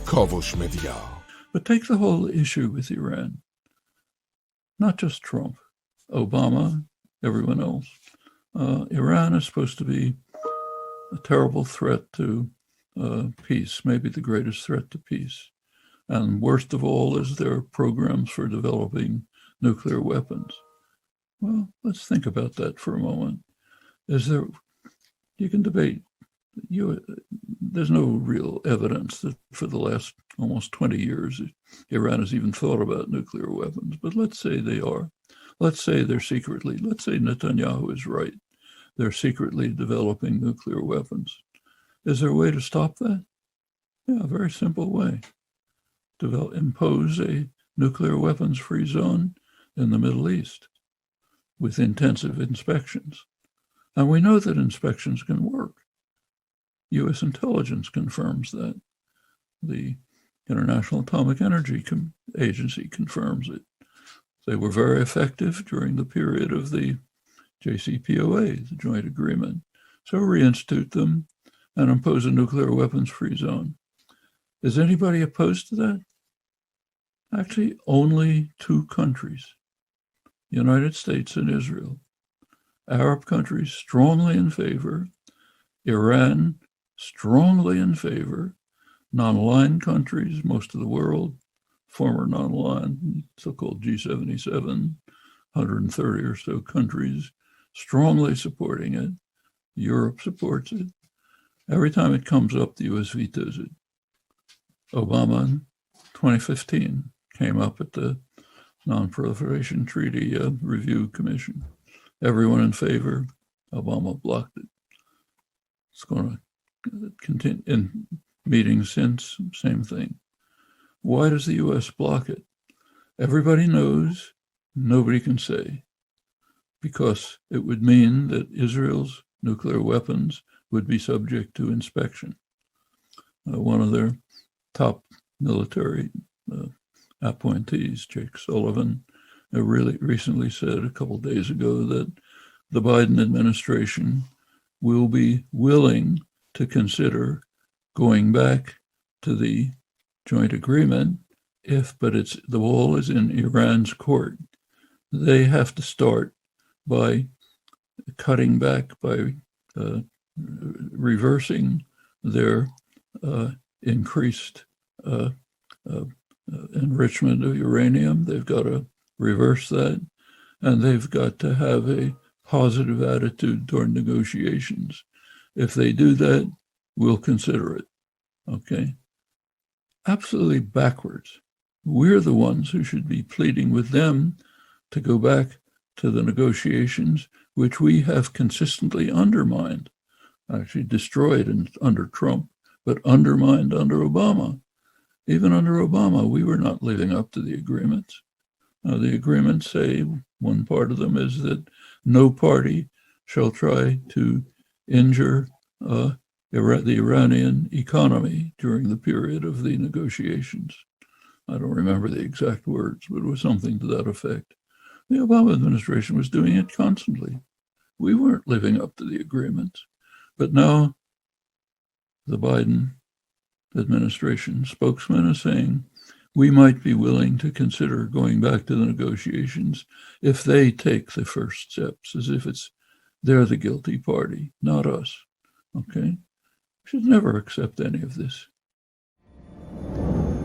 کاوش مدیا. But take the whole issue with Iran, not just Trump, Obama, everyone else. Iran is supposed to be a terrible threat to peace, maybe the greatest threat to peace. And worst of all is their programs for developing nuclear weapons. Well, let's think about that for a moment. You can debate. There's no real evidence that for the last almost 20 years, Iran has even thought about nuclear weapons. But let's say they are. Let's say let's say Netanyahu is right. They're secretly developing nuclear weapons. Is there a way to stop that? Yeah, a very simple way. Impose a nuclear weapons-free zone in the Middle East with intensive inspections. And we know that inspections can work. U.S. intelligence confirms that. The International Atomic Energy Agency confirms it. They were very effective during the period of the JCPOA, the Joint Agreement. So reinstitute them and impose a nuclear weapons-free zone. Is anybody opposed to that? Actually, only two countries, the United States and Israel. Arab countries strongly in favor, Iran strongly in favor, non-aligned countries, most of the world, former non-aligned, so-called G77, 130 or so countries, strongly supporting it. Europe supports it. Every time it comes up, the U.S. vetoes it. Obama in 2015 came up at the Non-Proliferation Treaty Review Commission. Everyone in favor. Obama blocked it. It's going to continue in meetings since, same thing. Why does the U.S. block it? Everybody knows, nobody can say, because it would mean that Israel's nuclear weapons would be subject to inspection. One of their top military appointees, Jake Sullivan, really recently said a couple of days ago that the Biden administration will be willing to consider going back to the joint agreement but the ball is in Iran's court. They have to start by cutting back, by reversing their increased enrichment of uranium. They've got to reverse that, and they've got to have a positive attitude toward negotiations. If they do that, we'll consider it. Okay? Absolutely backwards. We're the ones who should be pleading with them to go back to the negotiations, which we have consistently undermined, actually destroyed under Trump, but undermined under Obama. Even under Obama, we were not living up to the agreements. The agreements say, one part of them is that no party shall try to injure the Iranian economy during the period of the negotiations. I don't remember the exact words, but it was something to that effect. The Obama administration was doing it constantly. We weren't living up to the agreements. But now the Biden administration spokesman is saying we might be willing to consider going back to the negotiations if they take the first steps, as if they're the guilty party, not us. Okay? We should never accept any of this.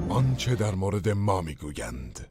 آنچه در مورد ما میگویند